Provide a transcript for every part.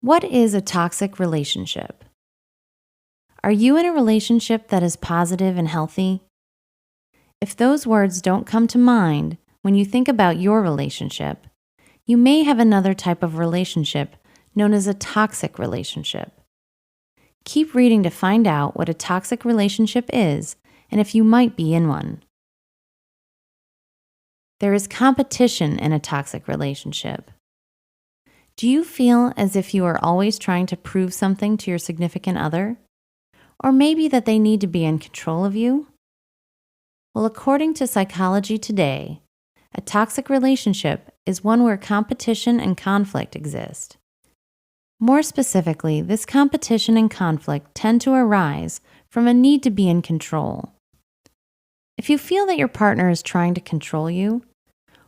What is a toxic relationship? Are you in a relationship that is positive and healthy? If those words don't come to mind when you think about your relationship, you may have another type of relationship known as a toxic relationship. Keep reading to find out what a toxic relationship is and if you might be in one. There is competition in a toxic relationship. Do you feel as if you are always trying to prove something to your significant other? Or maybe that they need to be in control of you? Well, according to Psychology Today, a toxic relationship is one where competition and conflict exist. More specifically, this competition and conflict tend to arise from a need to be in control. If you feel that your partner is trying to control you,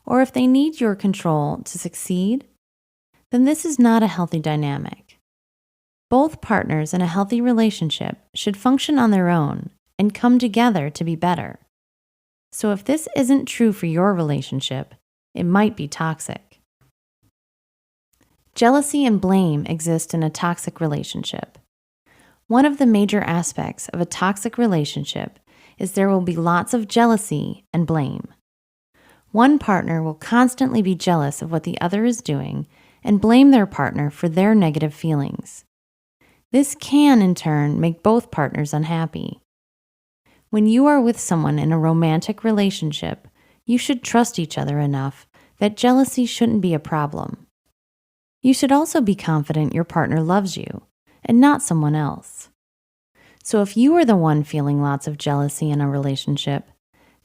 or if they need your control to succeed, then this is not a healthy dynamic. Both partners in a healthy relationship should function on their own and come together to be better. So if this isn't true for your relationship, it might be toxic. Jealousy and blame exist in a toxic relationship. One of the major aspects of a toxic relationship is there will be lots of jealousy and blame. One partner will constantly be jealous of what the other is doing and blame their partner for their negative feelings. This can, in turn, make both partners unhappy. When you are with someone in a romantic relationship, you should trust each other enough that jealousy shouldn't be a problem. You should also be confident your partner loves you and not someone else. So if you are the one feeling lots of jealousy in a relationship,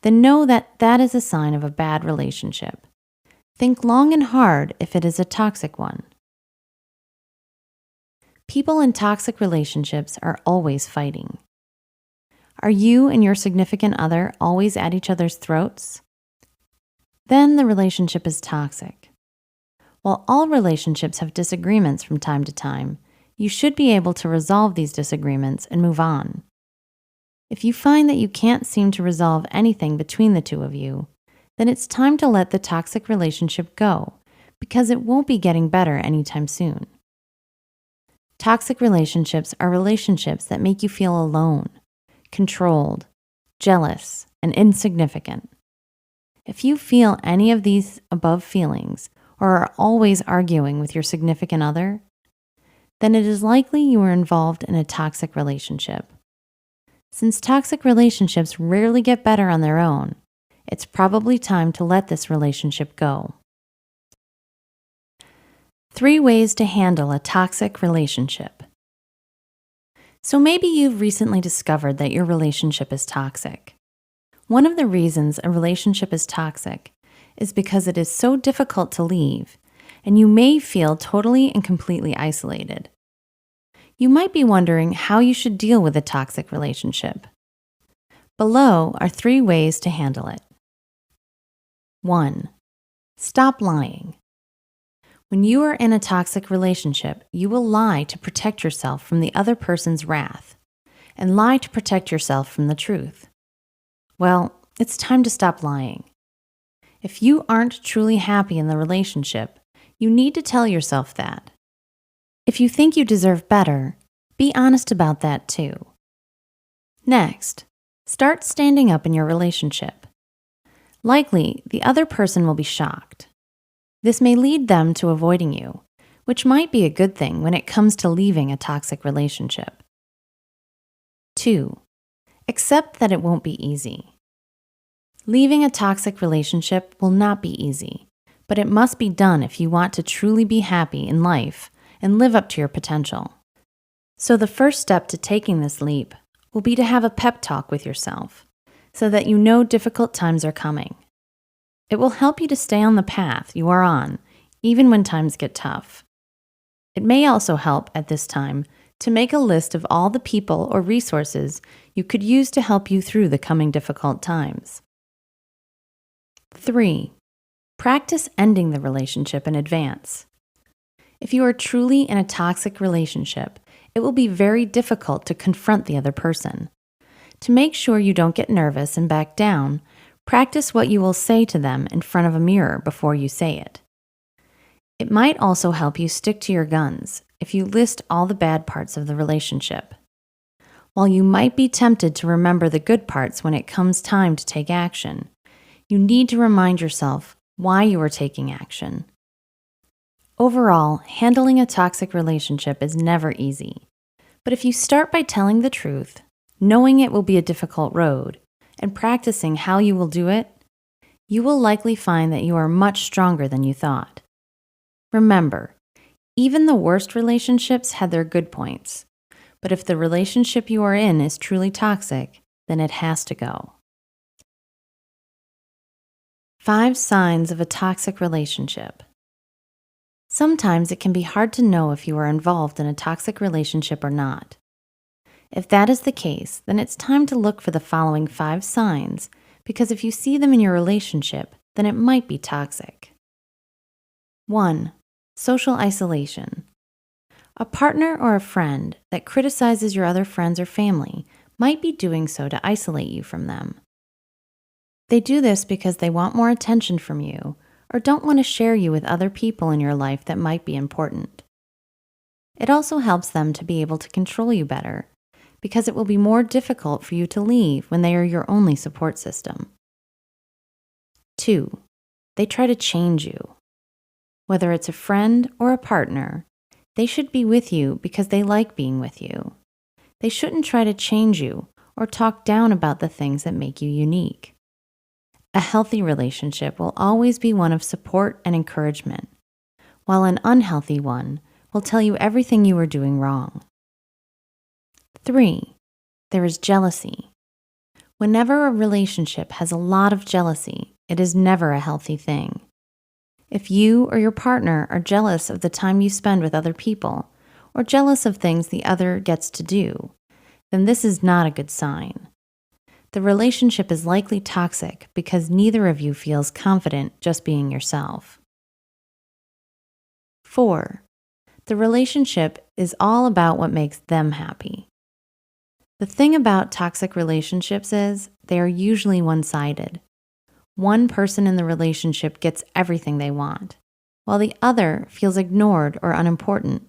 then know that that is a sign of a bad relationship. Think long and hard if it is a toxic one. People in toxic relationships are always fighting. Are you and your significant other always at each other's throats? Then the relationship is toxic. While all relationships have disagreements from time to time, you should be able to resolve these disagreements and move on. If you find that you can't seem to resolve anything between the two of you, then it's time to let the toxic relationship go, because it won't be getting better anytime soon. Toxic relationships are relationships that make you feel alone, controlled, jealous, and insignificant. If you feel any of these above feelings or are always arguing with your significant other, then it is likely you are involved in a toxic relationship. Since toxic relationships rarely get better on their own, it's probably time to let this relationship go. 3 ways to handle a toxic relationship. So maybe you've recently discovered that your relationship is toxic. One of the reasons a relationship is toxic is because it is so difficult to leave, and you may feel totally and completely isolated. You might be wondering how you should deal with a toxic relationship. Below are 3 ways to handle it. 1. Stop lying. When you are in a toxic relationship, you will lie to protect yourself from the other person's wrath, and lie to protect yourself from the truth. Well, it's time to stop lying. If you aren't truly happy in the relationship, you need to tell yourself that. If you think you deserve better, be honest about that too. Next, start standing up in your relationship. Likely, the other person will be shocked. This may lead them to avoiding you, which might be a good thing when it comes to leaving a toxic relationship. 2. Accept that it won't be easy. Leaving a toxic relationship will not be easy, but it must be done if you want to truly be happy in life and live up to your potential. So the first step to taking this leap will be to have a pep talk with yourself so that you know difficult times are coming. It will help you to stay on the path you are on, even when times get tough. It may also help at this time to make a list of all the people or resources you could use to help you through the coming difficult times. 3. Practice ending the relationship in advance. If you are truly in a toxic relationship, it will be very difficult to confront the other person. To make sure you don't get nervous and back down, practice what you will say to them in front of a mirror before you say it. It might also help you stick to your guns if you list all the bad parts of the relationship. While you might be tempted to remember the good parts when it comes time to take action, you need to remind yourself why you are taking action. Overall, handling a toxic relationship is never easy. But if you start by telling the truth, knowing it will be a difficult road, and practicing how you will do it, you will likely find that you are much stronger than you thought. Remember, even the worst relationships had their good points. But if the relationship you are in is truly toxic, then it has to go. 5 signs of a toxic relationship. Sometimes it can be hard to know if you are involved in a toxic relationship or not. If that is the case, then it's time to look for the following 5 signs, because if you see them in your relationship, then it might be toxic. 1. Social isolation. A partner or a friend that criticizes your other friends or family might be doing so to isolate you from them. They do this because they want more attention from you or don't want to share you with other people in your life that might be important. It also helps them to be able to control you better because it will be more difficult for you to leave when they are your only support system. 2. They try to change you. Whether it's a friend or a partner, they should be with you because they like being with you. They shouldn't try to change you or talk down about the things that make you unique. A healthy relationship will always be one of support and encouragement, while an unhealthy one will tell you everything you are doing wrong. 3. There is jealousy. Whenever a relationship has a lot of jealousy, it is never a healthy thing. If you or your partner are jealous of the time you spend with other people, or jealous of things the other gets to do, then this is not a good sign. The relationship is likely toxic because neither of you feels confident just being yourself. 4. The relationship is all about what makes them happy. The thing about toxic relationships is they are usually one-sided. One person in the relationship gets everything they want, while the other feels ignored or unimportant.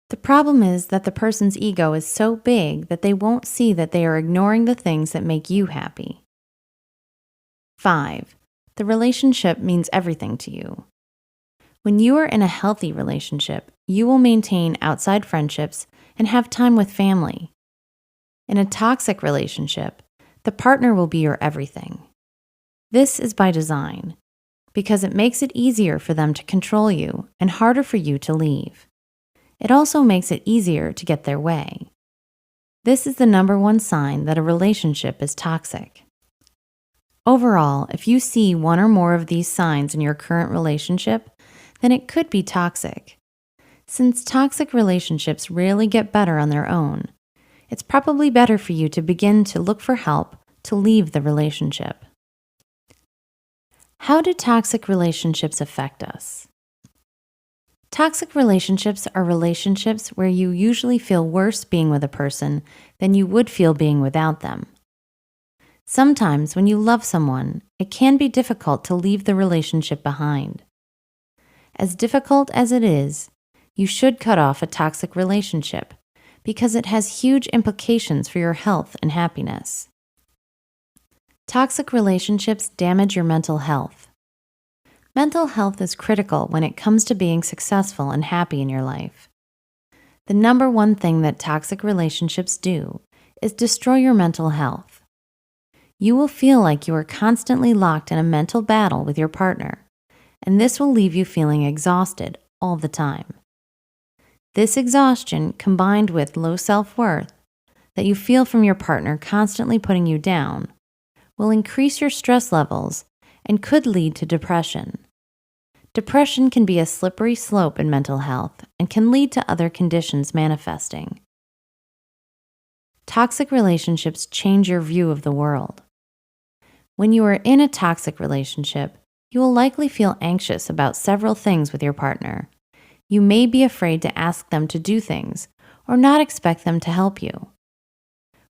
The problem is that the person's ego is so big that they won't see that they are ignoring the things that make you happy. 5. The relationship means everything to you. When you are in a healthy relationship, you will maintain outside friendships and have time with family. In a toxic relationship, the partner will be your everything. This is by design, because it makes it easier for them to control you and harder for you to leave. It also makes it easier to get their way. This is the number one sign that a relationship is toxic. Overall, if you see one or more of these signs in your current relationship, then it could be toxic. Since toxic relationships rarely get better on their own, it's probably better for you to begin to look for help to leave the relationship. How do toxic relationships affect us? Toxic relationships are relationships where you usually feel worse being with a person than you would feel being without them. Sometimes when you love someone, it can be difficult to leave the relationship behind. As difficult as it is, you should cut off a toxic relationship because it has huge implications for your health and happiness. Toxic relationships damage your mental health. Mental health is critical when it comes to being successful and happy in your life. The number one thing that toxic relationships do is destroy your mental health. You will feel like you are constantly locked in a mental battle with your partner, and this will leave you feeling exhausted all the time. This exhaustion, combined with low self-worth that you feel from your partner constantly putting you down, will increase your stress levels and could lead to depression. Depression can be a slippery slope in mental health and can lead to other conditions manifesting. Toxic relationships change your view of the world. When you are in a toxic relationship, you will likely feel anxious about several things with your partner. You may be afraid to ask them to do things or not expect them to help you.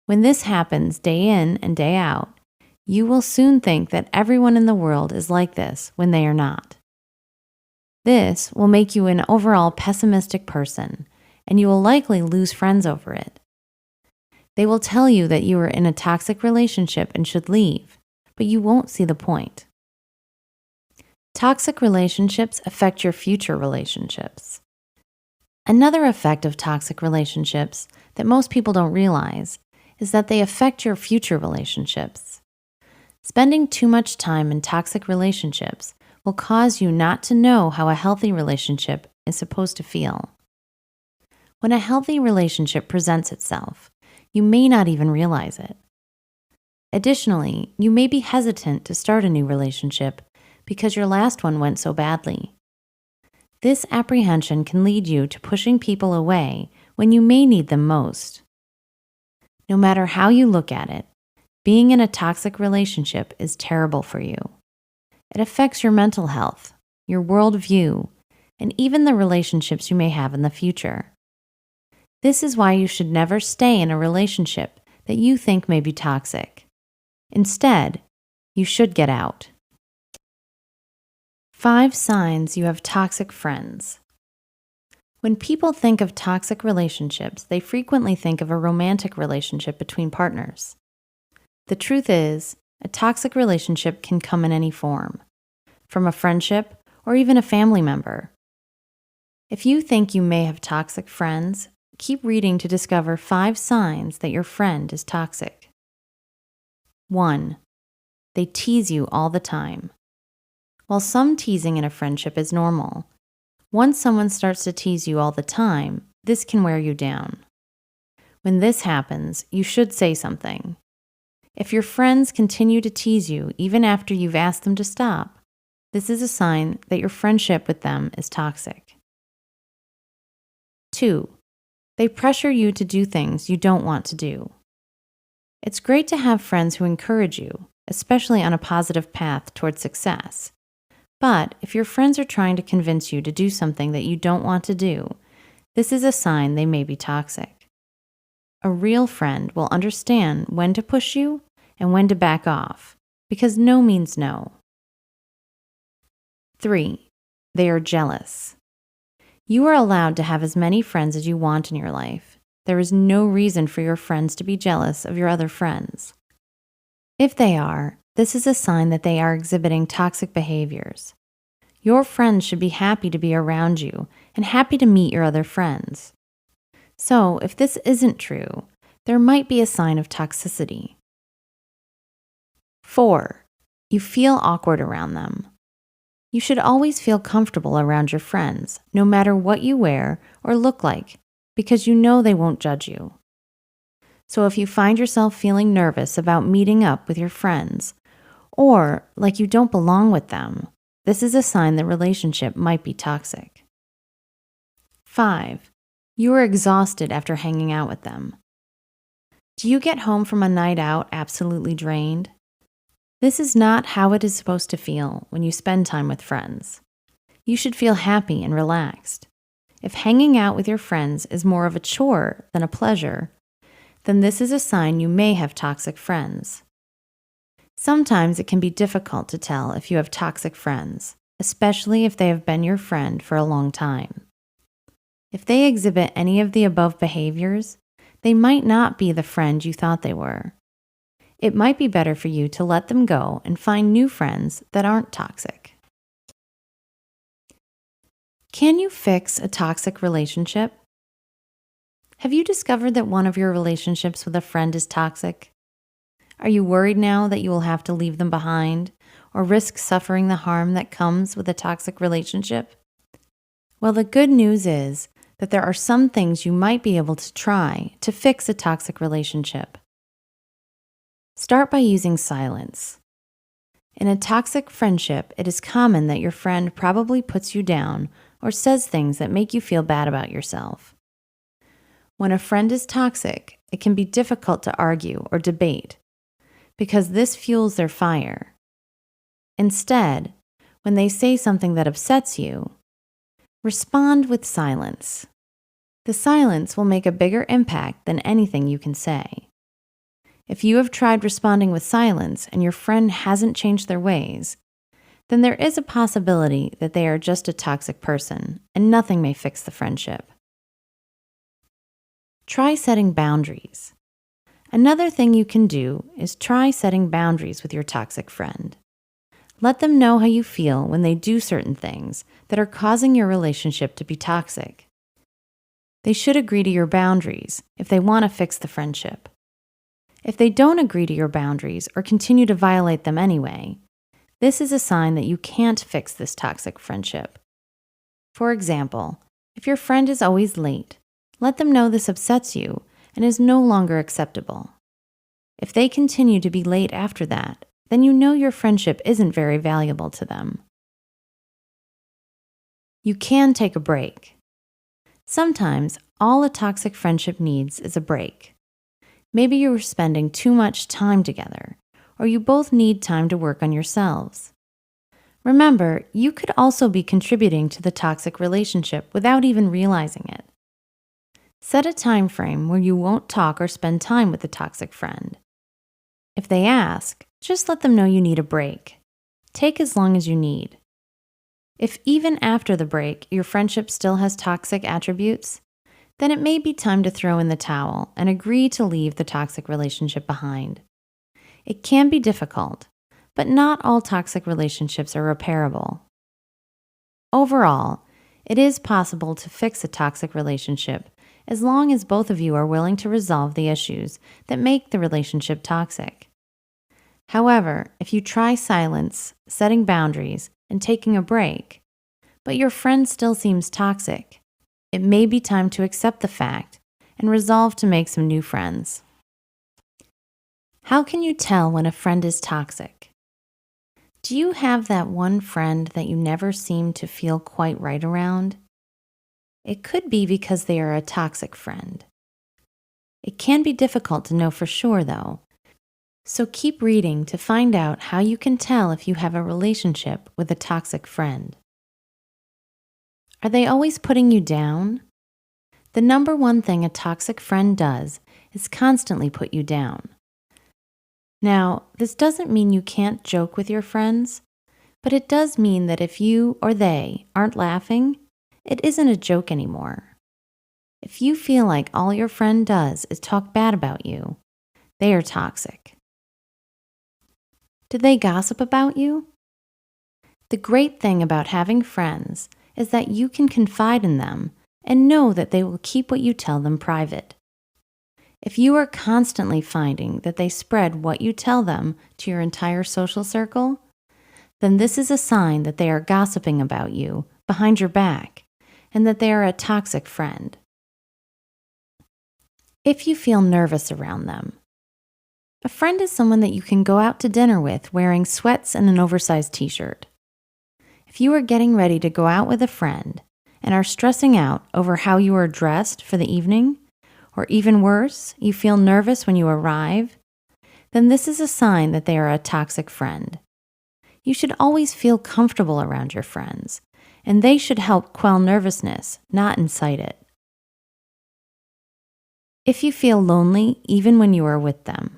When this happens day in and day out, you will soon think that everyone in the world is like this when they are not. This will make you an overall pessimistic person, and you will likely lose friends over it. They will tell you that you are in a toxic relationship and should leave, but you won't see the point. Toxic relationships affect your future relationships. Another effect of toxic relationships that most people don't realize is that they affect your future relationships. Spending too much time in toxic relationships will cause you not to know how a healthy relationship is supposed to feel. When a healthy relationship presents itself, you may not even realize it. Additionally, you may be hesitant to start a new relationship because your last one went so badly. This apprehension can lead you to pushing people away when you may need them most. No matter how you look at it, being in a toxic relationship is terrible for you. It affects your mental health, your worldview, and even the relationships you may have in the future. This is why you should never stay in a relationship that you think may be toxic. Instead, you should get out. 5 signs you have toxic friends. When people think of toxic relationships, they frequently think of a romantic relationship between partners. The truth is, a toxic relationship can come in any form, from a friendship or even a family member. If you think you may have toxic friends, keep reading to discover 5 signs that your friend is toxic. 1. They tease you all the time. While some teasing in a friendship is normal, once someone starts to tease you all the time, this can wear you down. When this happens, you should say something. If your friends continue to tease you even after you've asked them to stop, this is a sign that your friendship with them is toxic. 2. They pressure you to do things you don't want to do. It's great to have friends who encourage you, especially on a positive path towards success. But if your friends are trying to convince you to do something that you don't want to do, this is a sign they may be toxic. A real friend will understand when to push you and when to back off, because no means no. 3. They are jealous. You are allowed to have as many friends as you want in your life. There is no reason for your friends to be jealous of your other friends. If they are, this is a sign that they are exhibiting toxic behaviors. Your friends should be happy to be around you and happy to meet your other friends. So, if this isn't true, there might be a sign of toxicity. 4. You feel awkward around them. You should always feel comfortable around your friends, no matter what you wear or look like, because you know they won't judge you. So if you find yourself feeling nervous about meeting up with your friends, or like you don't belong with them, this is a sign the relationship might be toxic. 5. You are exhausted after hanging out with them. Do you get home from a night out absolutely drained? This is not how it is supposed to feel when you spend time with friends. You should feel happy and relaxed. If hanging out with your friends is more of a chore than a pleasure, then this is a sign you may have toxic friends. Sometimes it can be difficult to tell if you have toxic friends, especially if they have been your friend for a long time. If they exhibit any of the above behaviors, they might not be the friend you thought they were. It might be better for you to let them go and find new friends that aren't toxic. Can you fix a toxic relationship? Have you discovered that one of your relationships with a friend is toxic? Are you worried now that you will have to leave them behind or risk suffering the harm that comes with a toxic relationship? Well, the good news is that there are some things you might be able to try to fix a toxic relationship. Start by using silence. In a toxic friendship, it is common that your friend probably puts you down or says things that make you feel bad about yourself. When a friend is toxic, it can be difficult to argue or debate because this fuels their fire. Instead, when they say something that upsets you, respond with silence. The silence will make a bigger impact than anything you can say. If you have tried responding with silence and your friend hasn't changed their ways, then there is a possibility that they are just a toxic person and nothing may fix the friendship. Try setting boundaries. Another thing you can do is try setting boundaries with your toxic friend. Let them know how you feel when they do certain things that are causing your relationship to be toxic. They should agree to your boundaries if they want to fix the friendship. If they don't agree to your boundaries or continue to violate them anyway, this is a sign that you can't fix this toxic friendship. For example, if your friend is always late, let them know this upsets you and is no longer acceptable. If they continue to be late after that, then you know your friendship isn't very valuable to them. You can take a break. Sometimes all a toxic friendship needs is a break. Maybe you are spending too much time together, or you both need time to work on yourselves. Remember, you could also be contributing to the toxic relationship without even realizing it. Set a time frame where you won't talk or spend time with the toxic friend. If they ask, just let them know you need a break. Take as long as you need. If even after the break your friendship still has toxic attributes, then it may be time to throw in the towel and agree to leave the toxic relationship behind. It can be difficult, but not all toxic relationships are repairable. Overall, it is possible to fix a toxic relationship as long as both of you are willing to resolve the issues that make the relationship toxic. However, if you try silence, setting boundaries, and taking a break, but your friend still seems toxic, it may be time to accept the fact and resolve to make some new friends. How can you tell when a friend is toxic? Do you have that one friend that you never seem to feel quite right around? It could be because they are a toxic friend. It can be difficult to know for sure, though, so keep reading to find out how you can tell if you have a relationship with a toxic friend. Are they always putting you down? The number one thing a toxic friend does is constantly put you down. Now, this doesn't mean you can't joke with your friends, but it does mean that if you or they aren't laughing, it isn't a joke anymore. If you feel like all your friend does is talk bad about you, they are toxic. Do they gossip about you? The great thing about having friends is that you can confide in them and know that they will keep what you tell them private. If you are constantly finding that they spread what you tell them to your entire social circle, then this is a sign that they are gossiping about you behind your back and that they are a toxic friend. If you feel nervous around them, a friend is someone that you can go out to dinner with wearing sweats and an oversized t-shirt. If you are getting ready to go out with a friend and are stressing out over how you are dressed for the evening, or even worse, you feel nervous when you arrive, then this is a sign that they are a toxic friend. You should always feel comfortable around your friends, and they should help quell nervousness, not incite it. If you feel lonely even when you are with them,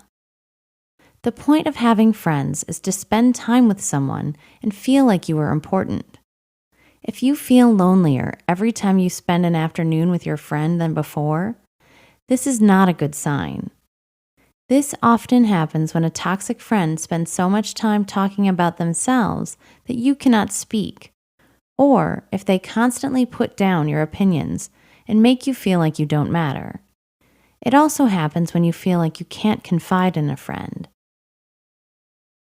the point of having friends is to spend time with someone and feel like you are important. If you feel lonelier every time you spend an afternoon with your friend than before, this is not a good sign. This often happens when a toxic friend spends so much time talking about themselves that you cannot speak, or if they constantly put down your opinions and make you feel like you don't matter. It also happens when you feel like you can't confide in a friend.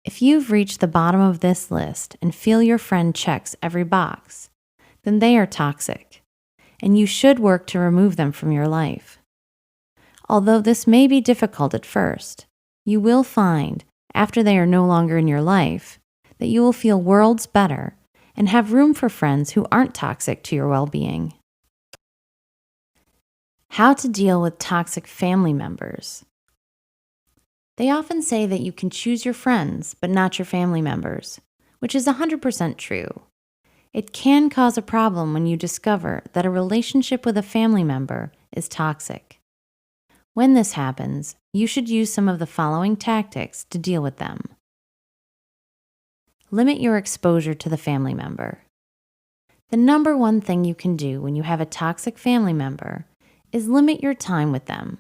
If you've reached the bottom of this list and feel your friend checks every box, then they are toxic, and you should work to remove them from your life. Although this may be difficult at first, you will find, after they are no longer in your life, that you will feel worlds better and have room for friends who aren't toxic to your well-being. How to deal with toxic family members. They often say that you can choose your friends, but not your family members, which is 100% true. It can cause a problem when you discover that a relationship with a family member is toxic. When this happens, you should use some of the following tactics to deal with them. limit your exposure to the family member. The number one thing you can do when you have a toxic family member is limit your time with them.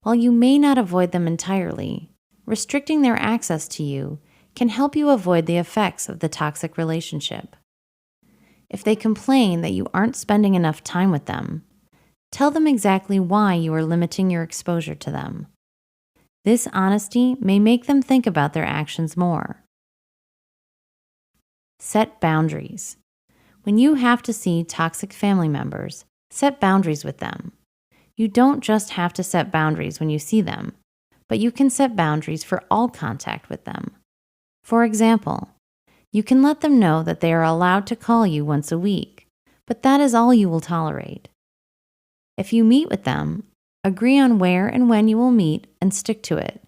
While you may not avoid them entirely, restricting their access to you can help you avoid the effects of the toxic relationship. If they complain that you aren't spending enough time with them, tell them exactly why you are limiting your exposure to them. This honesty may make them think about their actions more. Set boundaries. When you have to see toxic family members, set boundaries with them. You don't just have to set boundaries when you see them, but you can set boundaries for all contact with them. For example, you can let them know that they are allowed to call you once a week, but that is all you will tolerate. If you meet with them, agree on where and when you will meet and stick to it.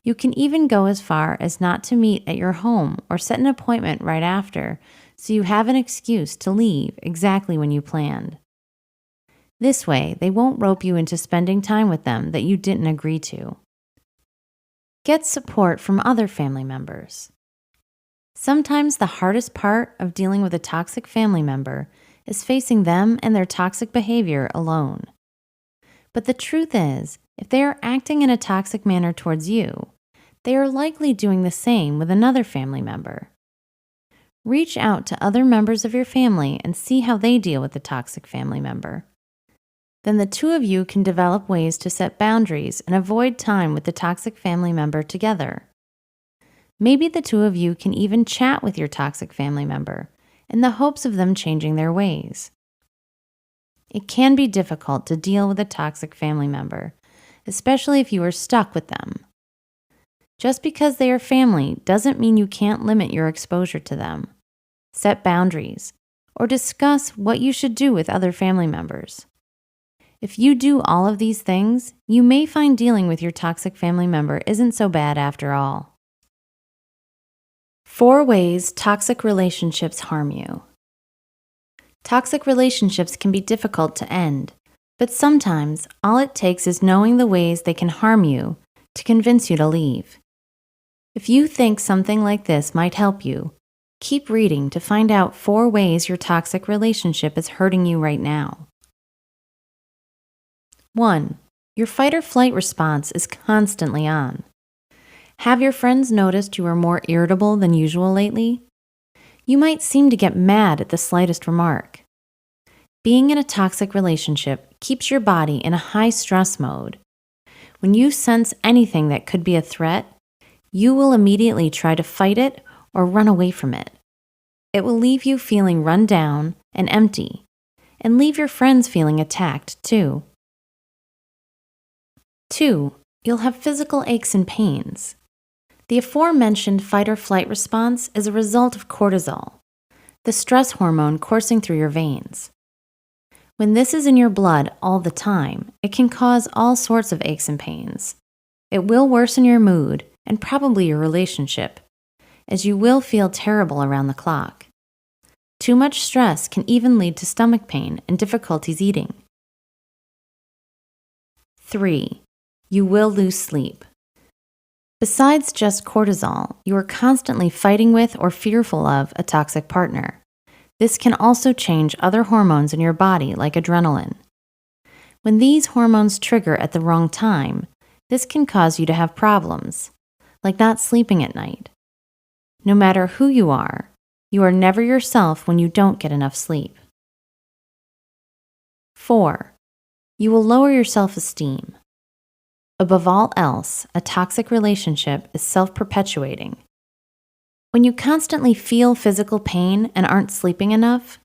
You can even go as far as not to meet at your home or set an appointment right after, so you have an excuse to leave exactly when you planned. This way, they won't rope you into spending time with them that you didn't agree to. Get support from other family members. Sometimes the hardest part of dealing with a toxic family member is facing them and their toxic behavior alone. But the truth is, if they are acting in a toxic manner towards you, they are likely doing the same with another family member. Reach out to other members of your family and see how they deal with the toxic family member. Then the two of you can develop ways to set boundaries and avoid time with the toxic family member together. Maybe the two of you can even chat with your toxic family member in the hopes of them changing their ways. It can be difficult to deal with a toxic family member, especially if you are stuck with them. Just because they are family doesn't mean you can't limit your exposure to them, set boundaries, or discuss what you should do with other family members. If you do all of these things, you may find dealing with your toxic family member isn't so bad after all. 4 ways toxic relationships harm you. Toxic relationships can be difficult to end, but sometimes all it takes is knowing the ways they can harm you to convince you to leave. If you think something like this might help you, keep reading to find out 4 ways your toxic relationship is hurting you right now. 1. Your fight or flight response is constantly on. Have your friends noticed you are more irritable than usual lately? You might seem to get mad at the slightest remark. Being in a toxic relationship keeps your body in a high stress mode. When you sense anything that could be a threat, you will immediately try to fight it or run away from it. It will leave you feeling run down and empty, and leave your friends feeling attacked too. 2. You'll have physical aches and pains. The aforementioned fight or flight response is a result of cortisol, the stress hormone coursing through your veins. When this is in your blood all the time, it can cause all sorts of aches and pains. It will worsen your mood and probably your relationship, as you will feel terrible around the clock. Too much stress can even lead to stomach pain and difficulties eating. 3. You will lose sleep. Besides just cortisol, you are constantly fighting with or fearful of a toxic partner. This can also change other hormones in your body, like adrenaline. When these hormones trigger at the wrong time, this can cause you to have problems, like not sleeping at night. No matter who you are never yourself when you don't get enough sleep. 4. You will lower your self-esteem. Above all else, a toxic relationship is self-perpetuating. When you constantly feel physical pain and aren't sleeping enough,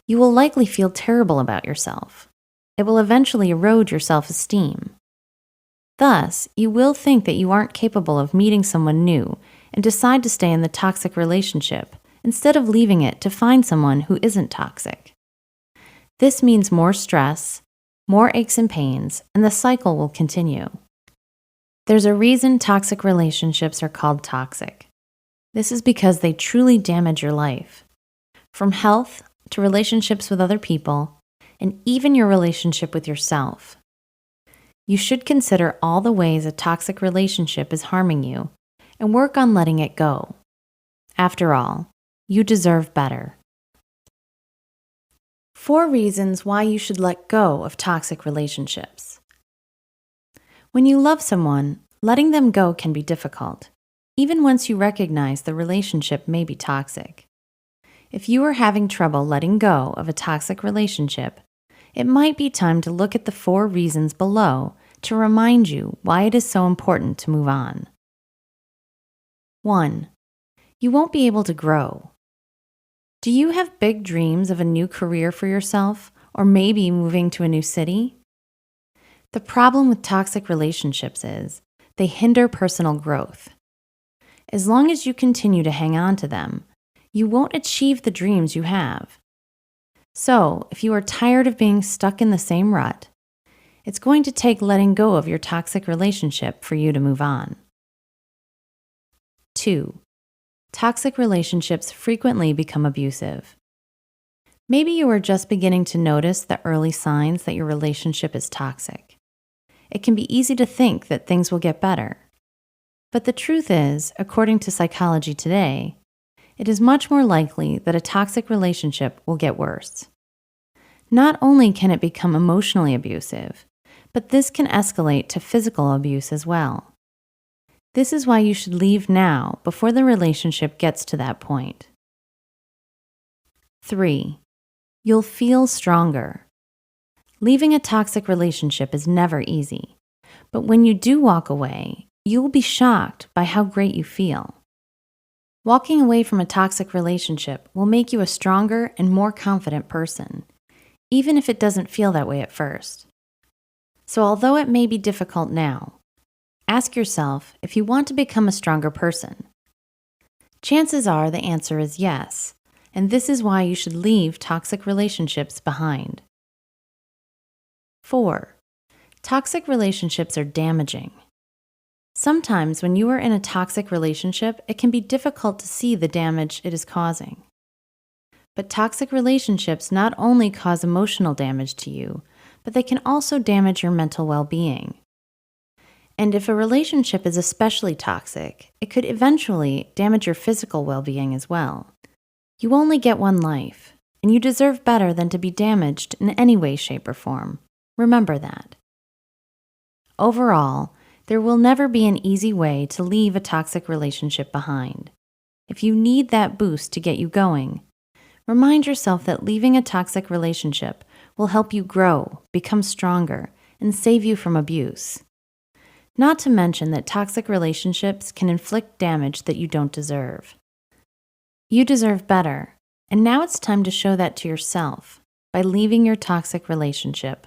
you will likely feel terrible about yourself. It will eventually erode your self-esteem. Thus, you will think that you aren't capable of meeting someone new and decide to stay in the toxic relationship instead of leaving it to find someone who isn't toxic. This means more stress, more aches and pains, and the cycle will continue. There's a reason toxic relationships are called toxic. This is because they truly damage your life. From health to relationships with other people, and even your relationship with yourself. You should consider all the ways a toxic relationship is harming you and work on letting it go. After all, you deserve better. 4 reasons why you should let go of toxic relationships. When you love someone, letting them go can be difficult, even once you recognize the relationship may be toxic. If you are having trouble letting go of a toxic relationship, it might be time to look at the 4 reasons below to remind you why it is so important to move on. 1. You won't be able to grow. Do you have big dreams of a new career for yourself, or maybe moving to a new city? The problem with toxic relationships is they hinder personal growth. As long as you continue to hang on to them, you won't achieve the dreams you have. So, if you are tired of being stuck in the same rut, it's going to take letting go of your toxic relationship for you to move on. 2. Toxic relationships frequently become abusive. Maybe you are just beginning to notice the early signs that your relationship is toxic. It can be easy to think that things will get better. But the truth is, according to Psychology Today, it is much more likely that a toxic relationship will get worse. Not only can it become emotionally abusive, but this can escalate to physical abuse as well. This is why you should leave now before the relationship gets to that point. 3. You'll feel stronger. Leaving a toxic relationship is never easy, but when you do walk away, you will be shocked by how great you feel. Walking away from a toxic relationship will make you a stronger and more confident person, even if it doesn't feel that way at first. So although it may be difficult now, ask yourself if you want to become a stronger person. Chances are the answer is yes, and this is why you should leave toxic relationships behind. 4. Toxic relationships are damaging. Sometimes when you are in a toxic relationship, it can be difficult to see the damage it is causing. But toxic relationships not only cause emotional damage to you, but they can also damage your mental well-being. And if a relationship is especially toxic, it could eventually damage your physical well-being as well. You only get one life, and you deserve better than to be damaged in any way, shape, or form. Remember that. Overall, there will never be an easy way to leave a toxic relationship behind. If you need that boost to get you going, remind yourself that leaving a toxic relationship will help you grow, become stronger, and save you from abuse. Not to mention that toxic relationships can inflict damage that you don't deserve. You deserve better, and now it's time to show that to yourself by leaving your toxic relationship.